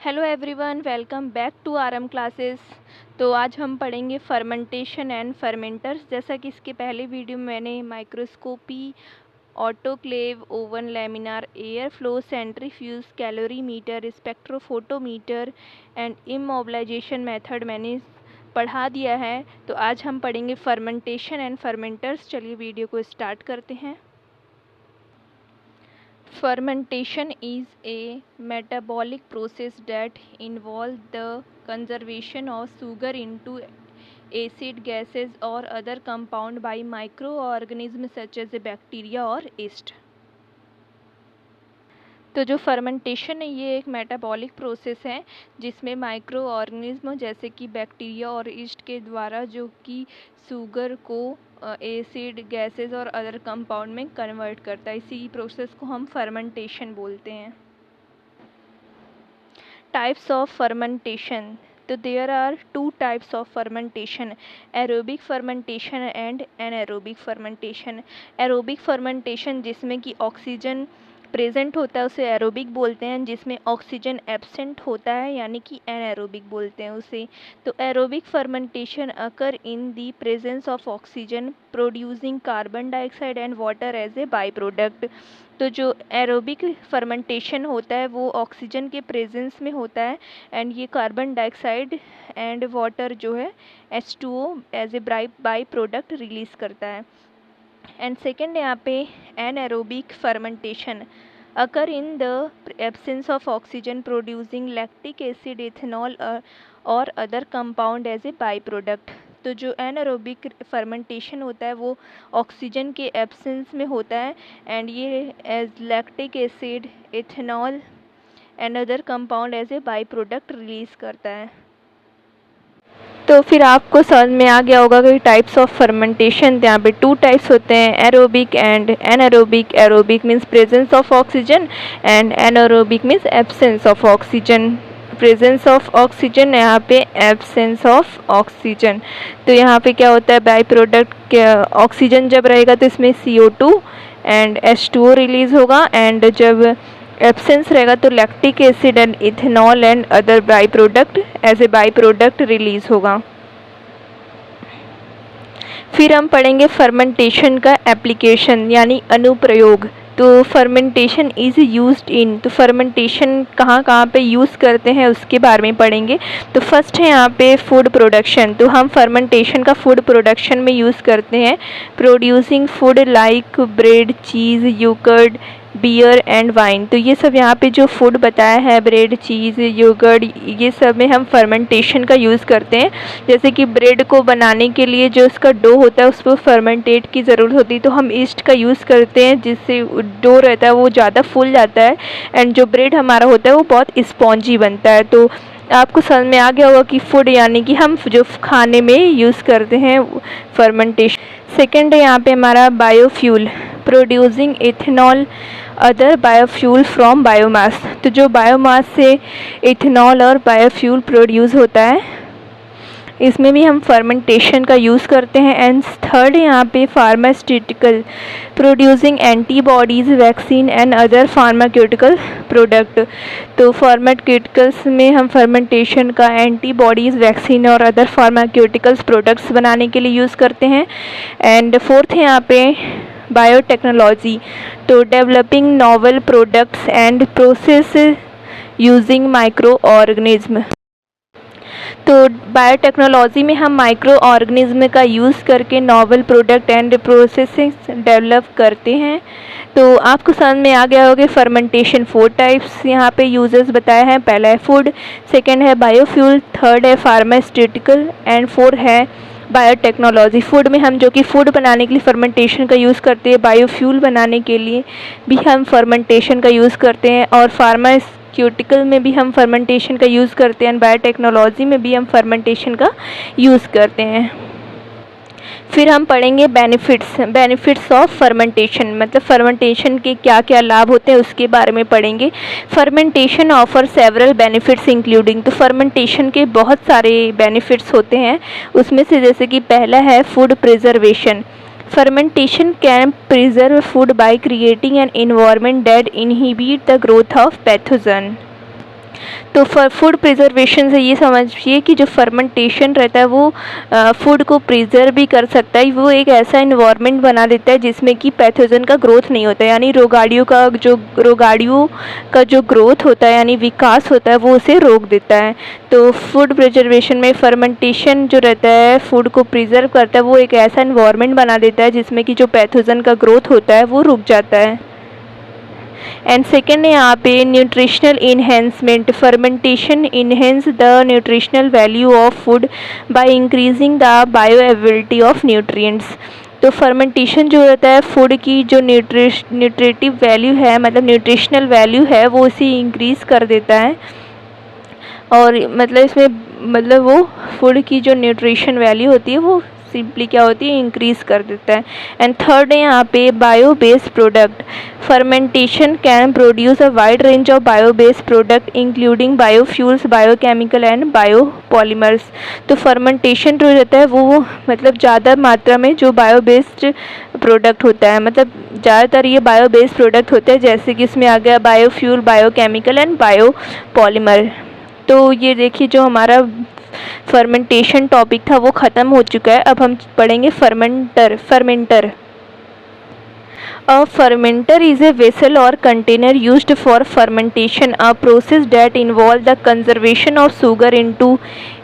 Hello everyone, welcome back to RM classes. तो आज हम पढ़ेंगे फर्मेंटेशन एंड फर्मेंटर्स। जैसा कि इसके पहले वीडियो में मैंने microscopy, autoclave, oven, laminar, air flow, centrifuge, calorimeter, spectrophotometer and immobilisation method मैंने पढ़ा दिया है। तो आज हम पढ़ेंगे फर्मेंटेशन एंड फर्मेंटर्स। चलिए वीडियो को स्टार्ट करते हैं। Fermentation is a metabolic process that involves the conversion of sugar into acid, gases or other compound by microorganisms such as bacteria or yeast। तो जो फर्मेंटेशन है ये एक मेटाबॉलिक प्रोसेस है जिसमें माइक्रो ऑर्गेनिज्म जैसे कि बैक्टीरिया और ईस्ट के द्वारा जो कि शुगर को एसिड, गैसेस और अदर कंपाउंड में कन्वर्ट करता है। इसी प्रोसेस को हम फर्मेंटेशन बोलते हैं। Types of fermentation. तो there are two types of fermentation, aerobic fermentation and anaerobic fermentation. Aerobic fermentation जिसमें कि ऑक्सीजन प्रेजेंट होता है उसे एरोबिक बोलते हैं, जिसमें ऑक्सीजन एब्सेंट होता है यानी कि एनारोबिक बोलते हैं उसे। तो aerobic fermentation occur in the presence of oxygen producing carbon dioxide and water as a by product. तो जो एरोबिक फर्मेंटेशन होता है वो ऑक्सीजन के प्रेजेंस में होता है एंड ये कार्बन डाइऑक्साइड एंड वाटर जो है H2O as a by product release करता है। एंड सेकेंड यहाँ पे anaerobic fermentation occur in the absence of oxygen producing lactic acid, ethanol और other compound as a by product. तो जो एनएरोबिक फर्मेंटेशन होता है वो ऑक्सीजन के एब्सेंस में होता है एंड ये as lactic acid, ethanol and other compound as a by product release करता है। तो फिर आपको समझ में आ गया होगा कि टाइप्स ऑफ फर्मेंटेशन यहाँ पे टू टाइप्स होते हैं, aerobic and anaerobic. Aerobic means presence of oxygen and anaerobic means absence of oxygen. Presence of oxygen, यहाँ पे एब्सेंस ऑफ ऑक्सीजन। तो यहाँ पे क्या होता है, बाई प्रोडक्ट ऑक्सीजन जब रहेगा तो इसमें CO2 एंड H2O रिलीज़ होगा एंड जब एब्सेंस रहेगा तो lactic acid and ethanol and other by product as a by product release होगा। फिर हम पढ़ेंगे फर्मेंटेशन का एप्लीकेशन यानी अनुप्रयोग। तो फर्मेंटेशन इज़ यूज्ड इन, तो फर्मेंटेशन कहाँ कहाँ पे यूज़ करते हैं उसके बारे में पढ़ेंगे। तो फर्स्ट है यहाँ पे फूड प्रोडक्शन। तो हम फर्मेंटेशन का फूड प्रोडक्शन में यूज़ करते हैं। Producing food like bread, cheese, yogurt, beer and wine. तो ये सब यहाँ पे जो फूड बताया है, ब्रेड, चीज़, योगर्ट, ये सब में हम फर्मेंटेशन का यूज़ करते हैं। जैसे कि ब्रेड को बनाने के लिए जो इसका डो होता है उसको फर्मेंटेट की ज़रूरत होती है, तो हम ईस्ट का यूज़ करते हैं जिससे डो रहता है वो ज़्यादा फूल जाता है एंड जो ब्रेड हमारा होता है वो बहुत स्पॉन्जी बनता है। तो आपको समझ में आ गया होगा कि फूड यानी कि हम जो खाने में यूज़ करते हैं फर्मेंटेशन। सेकेंड है यहाँ पे हमारा biofuel, producing ethanol other biofuel from biomass. तो जो बायोमास से इथेनॉल और बायोफ्यूल प्रोड्यूस होता है इसमें भी हम फर्मेंटेशन का यूज़ करते हैं। एंड थर्ड यहाँ पे pharmaceutical, producing antibodies, vaccine and other pharmaceutical product. तो फार्मास्यूटिकल्स में हम फर्मेंटेशन का एंटीबॉडीज़, वैक्सीन और अदर फार्मास्यूटिकल्स प्रोडक्ट्स बनाने के लिए यूज़ करते हैं। एंड फोर्थ है यहाँ पे बायोटेक्नोलॉजी, तो developing novel products and process using micro organism. तो बायोटेक्नोलॉजी में हम माइक्रो ऑर्गेनिज्म का यूज़ करके novel product and processes develop करते हैं। तो आपको समझ में आ गया होगा फर्मेंटेशन 4 टाइप्स यहाँ पे यूजेस बताया है। पहला है फूड, सेकेंड है बायोफ्यूल, थर्ड है फार्मास्यूटिकल एंड फोर्थ है बायोटेक्नोलॉजी। फूड में हम जो कि फूड बनाने के लिए फर्मेंटेशन का यूज़ करते हैं, बायोफ्यूल बनाने के लिए भी हम फर्मेंटेशन का यूज़ करते हैं और फार्मास्यूटिकल में भी हम फर्मेंटेशन का यूज़ करते हैं, बायोटेक्नोलॉजी में भी हम फर्मेंटेशन का यूज़ करते हैं। फिर हम पढ़ेंगे बेनिफिट्स ऑफ फर्मेंटेशन, मतलब फर्मेंटेशन के क्या क्या लाभ होते हैं उसके बारे में पढ़ेंगे। Fermentation offer several benefits including, तो फर्मेंटेशन के बहुत सारे बेनिफिट्स होते हैं उसमें से जैसे कि पहला है food preservation. Fermentation can preserve food by creating an environment that inhibit the growth of pathogen. तो फूड प्रिजर्वेशन से ये समझिए कि जो फर्मेंटेशन रहता है वो फूड को प्रिजर्व भी कर सकता है। वो एक ऐसा इन्वायरमेंट बना देता है जिसमें कि पैथोजन का ग्रोथ नहीं होता है, यानी रोगाणुओं का जो ग्रोथ होता है यानी विकास होता है वो उसे रोक देता है। तो फूड प्रिजर्वेशन में फर्मेंटेशन जो रहता है फूड को प्रिजर्व करता है, वो एक ऐसा इन्वायरमेंट बना देता है जिसमें कि जो पैथोजन का ग्रोथ होता है वो रुक जाता है। एंड सेकेंड है यहाँ पे nutritional enhancement. Fermentation enhance the nutritional value of food by increasing the bioavailability of nutrients. तो फर्मेंटेशन जो रहता है फूड की जो न्यूट्रिटिव वैल्यू है, मतलब न्यूट्रिशनल वैल्यू है, वो उसे इंक्रीज़ कर देता है। और मतलब इसमें मतलब वो फूड की जो न्यूट्रिशन वैल्यू होती है वो सिंपली क्या होती है, इंक्रीज़ कर देता है। एंड थर्ड है यहाँ पे bio based product. Fermentation can produce a wide range of bio based product including biofuels, biochemical and biopolymers. तो फर्मेंटेशन जो रहता है वो मतलब ज़्यादा मात्रा में जो बायो बेस्ड प्रोडक्ट होता है, मतलब ज़्यादातर ये बायो बेस्ड प्रोडक्ट होते हैं, जैसे कि इसमें आ गया बायोफ्यूल, बायोकेमिकल एंड बायोपॉलीमर। तो ये देखिए जो हमारा फर्मेंटेशन टॉपिक था वो ख़त्म हो चुका है। अब हम पढ़ेंगे fermenter. A fermenter is a vessel or container used for fermentation, a process that involves the conversion of sugar into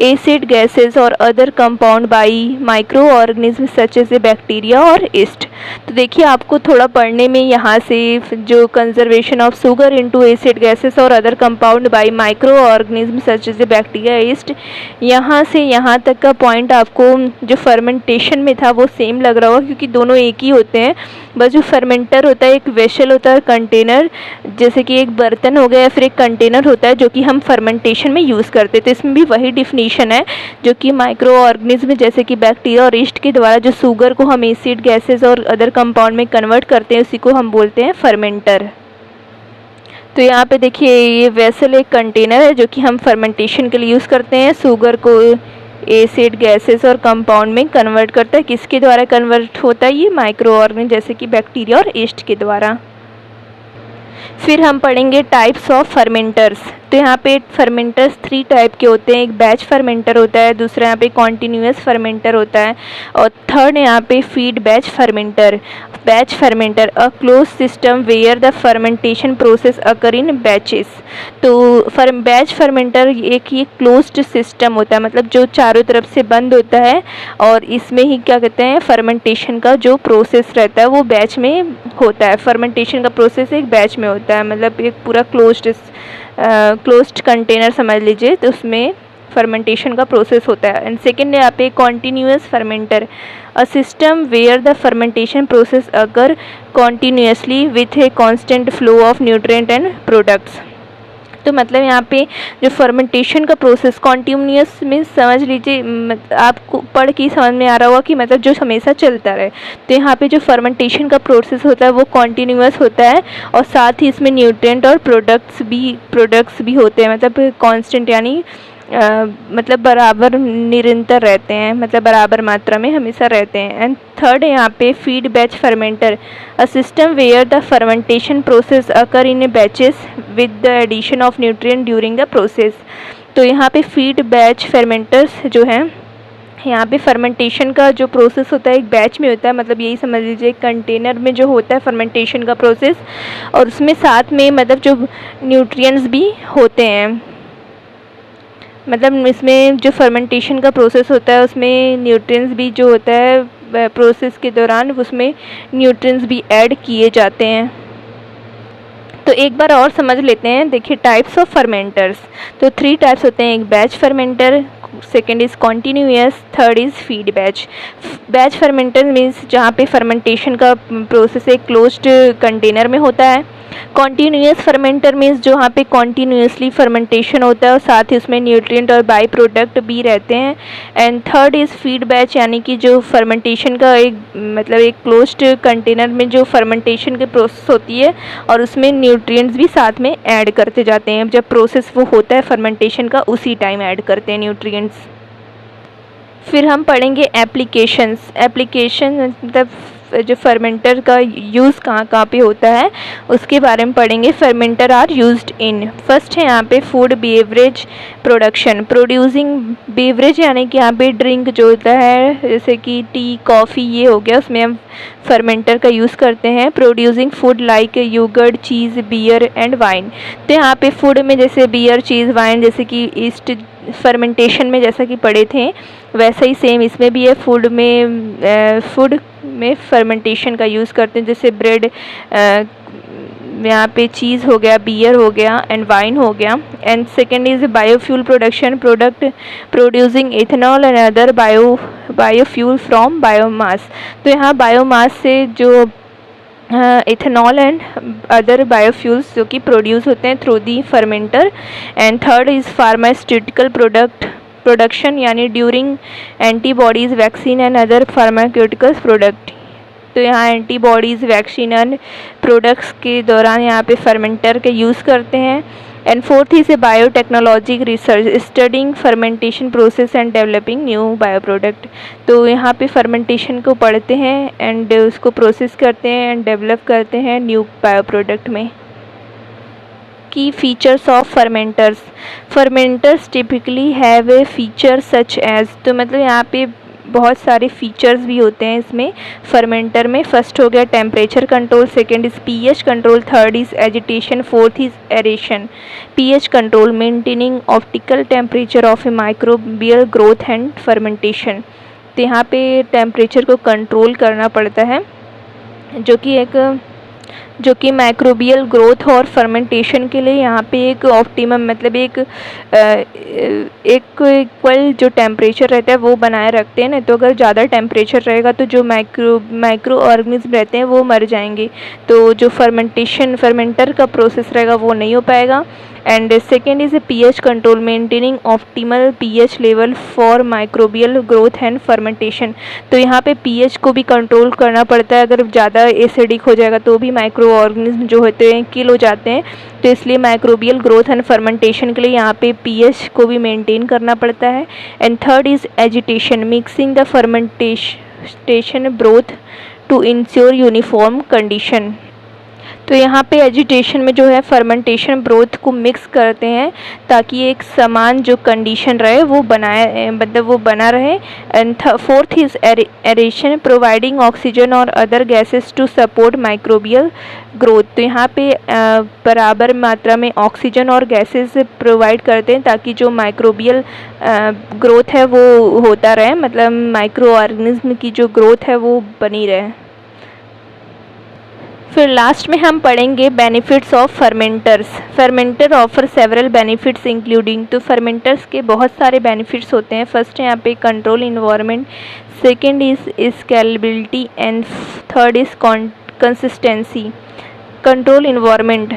acid, gases or other compound by microorganisms such as a bacteria or yeast। तो देखिए आपको थोड़ा पढ़ने में यहाँ से जो conservation of sugar into acid, gases और other compound by microorganism such as a bacteria, yeast, यहाँ से यहाँ तक का पॉइंट आपको जो फर्मेंटेशन में था वो सेम लग रहा होगा क्योंकि दोनों एक ही होते हैं। बस जो फर्मेंटर होता है एक वेसल होता है, कंटेनर, जैसे कि एक बर्तन हो गया या फिर एक कंटेनर होता है जो कि हम फर्मेंटेशन में यूज़ करते हैं। तो इसमें भी वही डिफिनीशन है जो कि माइक्रो ऑर्गेनिज्म जैसे कि बैक्टीरिया और यीस्ट के द्वारा जो शुगर को हम एसिड, गैसेस और अदर कंपाउंड में कन्वर्ट करते हैं उसी को हम बोलते हैं फर्मेंटर। तो यहाँ पे देखिए ये वेसल एक कंटेनर है जो कि हम फर्मेंटेशन के लिए यूज़ करते हैं, शुगर को एसिड, गैसेस और कंपाउंड में कन्वर्ट करता है। किसके द्वारा कन्वर्ट होता है, ये माइक्रो ऑर्गेनिज्म जैसे कि बैक्टीरिया और यीस्ट के द्वारा। फिर हम पढ़ेंगे टाइप्स ऑफ फर्मेंटर्स। तो यहाँ पे फर्मेंटर्स 3 टाइप के होते हैं। एक बैच फर्मेंटर होता है, दूसरा यहाँ पे कॉन्टीन्यूअस फर्मेंटर होता है और थर्ड यहाँ पे feed batch fermenter. Batch fermenter a close system where the fermentation process occur in batches. तो बैच फर्मेंटर एक ये क्लोज्ड सिस्टम होता है, मतलब जो चारों तरफ से बंद होता है और इसमें ही क्या कहते हैं फर्मेंटेशन का जो प्रोसेस रहता है वो बैच में होता है। फर्मेंटेशन का प्रोसेस एक बैच में होता है, मतलब एक पूरा क्लोज्ड कंटेनर समझ लीजिए, तो उसमें फर्मेंटेशन का प्रोसेस होता है। एंड सेकेंड है यहाँ पे continuous fermenter, a system where the fermentation process occur continuously with a constant flow of nutrient and products. तो मतलब यहाँ पे जो फर्मेंटेशन का प्रोसेस कॉन्टीन्यूअस में समझ लीजिए, आपको पढ़ के समझ में आ रहा होगा कि मतलब जो हमेशा चलता रहे। तो यहाँ पे जो फर्मेंटेशन का प्रोसेस होता है वो कॉन्टीन्यूअस होता है और साथ ही इसमें न्यूट्रिएंट और प्रोडक्ट्स भी होते हैं, मतलब कांस्टेंट यानी मतलब बराबर निरंतर रहते हैं, मतलब बराबर मात्रा में हमेशा रहते हैं। एंड थर्ड है यहाँ पे feed batch fermenter, a system where the fermentation process occur in a batches with the addition of nutrient during the process. तो यहाँ पे फीड बैच फर्मेंटर्स जो हैं, यहाँ पे फर्मेंटेशन का जो प्रोसेस होता है एक बैच में होता है, मतलब यही समझ लीजिए कंटेनर में जो होता है फर्मेंटेशन का प्रोसेस और उसमें साथ में मतलब जो न्यूट्रिएंट्स भी होते हैं, मतलब इसमें जो फर्मेंटेशन का प्रोसेस होता है उसमें न्यूट्रिएंट्स भी जो होता है प्रोसेस के दौरान उसमें न्यूट्रिएंट्स भी ऐड किए जाते हैं। तो एक बार और समझ लेते हैं, देखिए टाइप्स ऑफ फर्मेंटर्स। तो 3 टाइप्स होते हैं, एक batch fermenter, second is continuous, third is feed batch. Batch fermenter means जहाँ पे फर्मेंटेशन का प्रोसेस एक क्लोज्ड कंटेनर में होता है। कॉन्टीन्यूअस फर्मेंटर मीन्स जहाँ पे कॉन्टीन्यूअसली फर्मेंटेशन होता है और साथ ही उसमें न्यूट्रिएंट और बाई प्रोडक्ट भी रहते हैं। And third is feed batch, यानी कि जो फर्मेंटेशन का एक मतलब एक क्लोज्ड कंटेनर में जो फर्मेंटेशन की प्रोसेस होती है और उसमें न्यूट्रिएंट्स भी साथ में ऐड करते जाते हैं। जब प्रोसेस वो होता है फर्मेंटेशन का उसी टाइम ऐड करते हैं न्यूट्रिएंट्स। फिर हम पढ़ेंगे एप्लीकेशंस। एप्लीकेशन मतलब जो फर्मेंटर का यूज़ कहाँ कहाँ पे होता है उसके बारे में पढ़ेंगे। Fermenter are used in, first है यहाँ पे food beverage production, producing beverage यानी कि यहाँ पे ड्रिंक जो होता है जैसे कि टी कॉफ़ी ये हो गया, उसमें हम फर्मेंटर का यूज़ करते हैं। Producing food like yogurt cheese beer and wine, तो यहाँ पे फूड में जैसे बियर चीज़ वाइन जैसे कि ईस्ट फर्मेंटेशन में जैसा कि पढ़े थे वैसा ही सेम इसमें भी है। फूड में फर्मेंटेशन का यूज़ करते हैं, जैसे ब्रेड यहाँ पे चीज़ हो गया, बियर हो गया एंड वाइन हो गया। And second is biofuel production, product producing ethanol and other biofuel from biomass, तो यहाँ बायोमास से जो इथेनॉल एंड अदर बायोफ्यूल्स जो कि प्रोड्यूस होते हैं through the fermenter. And third is pharmaceutical production यानी during antibodies vaccine and other pharmaceuticals product, तो यहाँ एंटीबॉडीज़ वैक्सीन एंड प्रोडक्ट्स के दौरान यहाँ पे फर्मेंटर के यूज़ करते हैं। And fourth is biotechnology research, studying fermentation process and developing new bio product, तो यहाँ पे फर्मेंटेशन को पढ़ते हैं एंड उसको प्रोसेस करते हैं एंड डेवलप करते हैं न्यू बायो प्रोडक्ट में। Key features of fermenters, fermenters typically have a feature such as, तो मतलब यहाँ पे बहुत सारे फीचर्स भी होते हैं इसमें फर्मेंटर में। फर्स्ट हो गया temperature control, second is pH control, third is agitation, fourth is aeration. PH control maintaining optical temperature of A microbial growth and fermentation, तो यहाँ पे टेम्परेचर को कंट्रोल करना पड़ता है जो कि माइक्रोबियल ग्रोथ और फर्मेंटेशन के लिए यहाँ पे एक ऑप्टिमम मतलब एक इक्वल जो टेम्परेचर रहता है वो बनाए रखते हैं ना, तो अगर ज़्यादा टेम्परेचर रहेगा तो जो माइक्रो ऑर्गेनिज्म रहते हैं वो मर जाएंगे, तो जो फर्मेंटर का प्रोसेस रहेगा वो नहीं हो पाएगा। And second is a pH control maintaining optimal pH level for microbial growth and fermentation, तो यहाँ पे पीएच को भी कंट्रोल करना पड़ता है, अगर ज़्यादा एसिडिक हो जाएगा तो भी माइक्रो ऑर्गेनिज्म जो होते हैं किल हो जाते हैं, तो इसलिए माइक्रोबियल ग्रोथ एंड फर्मेंटेशन के लिए यहाँ पे पीएच को भी मेंटेन करना पड़ता है। And third is agitation, mixing the fermentation broth to ensure uniform condition, तो यहाँ पे एजिटेशन में जो है फर्मेंटेशन ब्रोथ को मिक्स करते हैं ताकि एक समान जो कंडीशन रहे वो बना रहे। And fourth is aeration, providing oxygen और other gases to support microbial growth, तो यहाँ पे बराबर मात्रा में ऑक्सीजन और गैसेस प्रोवाइड करते हैं ताकि जो माइक्रोबियल ग्रोथ है वो होता रहे, मतलब माइक्रो ऑर्गेनिज्म की जो ग्रोथ है वो बनी रहे। फिर लास्ट में हम पढ़ेंगे benefits of fermenters. Fermenter offer several benefits including, तो फर्मेंटर्स के बहुत सारे बेनिफिट्स होते हैं। फर्स्ट है यहाँ पे control environment, second is scalability and third is consistency. Control environment,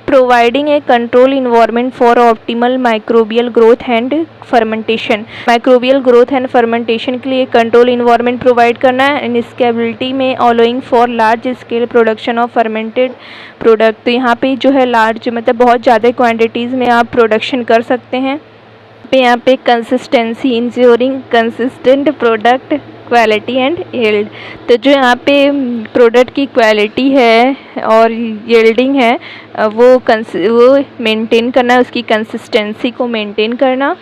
providing A control environment for optimal microbial growth and fermentation, microbial growth and fermentation के लिए कंट्रोल इन्वायरमेंट प्रोवाइड करना है। एंड स्केलेबिलिटी में allowing for large scale production of fermented product, तो यहाँ पे जो है लार्ज मतलब बहुत ज़्यादा क्वान्टिटीज़ में आप प्रोडक्शन कर सकते हैं। यहाँ पे consistency, ensuring consistent product quality and yield, तो जो यहाँ पे प्रोडक्ट की क्वालिटी है और यील्डिंग है वो मेंटेन करना, उसकी कंसिस्टेंसी को मेंटेन करना।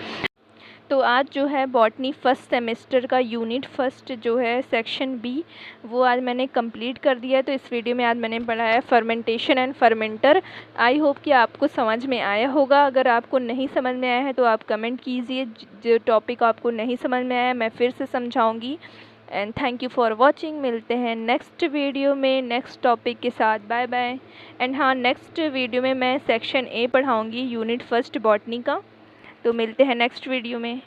तो आज जो है बॉटनी फर्स्ट सेमेस्टर का यूनिट फर्स्ट जो है सेक्शन बी वो आज मैंने कंप्लीट कर दिया है। तो इस वीडियो में आज मैंने पढ़ा है fermentation and fermenter. I hope कि आपको समझ में आया होगा। अगर आपको नहीं समझ में आया है तो आप कमेंट कीजिए, जो टॉपिक आपको नहीं समझ में आया मैं फिर से समझाऊंगी। And thank you for watching. मिलते हैं नेक्स्ट वीडियो में नेक्स्ट टॉपिक के साथ। Bye bye. एंड हाँ, नेक्स्ट वीडियो में मैं सेक्शन ए पढ़ाऊँगी यूनिट फर्स्ट बॉटनी का। तो मिलते हैं नेक्स्ट वीडियो में।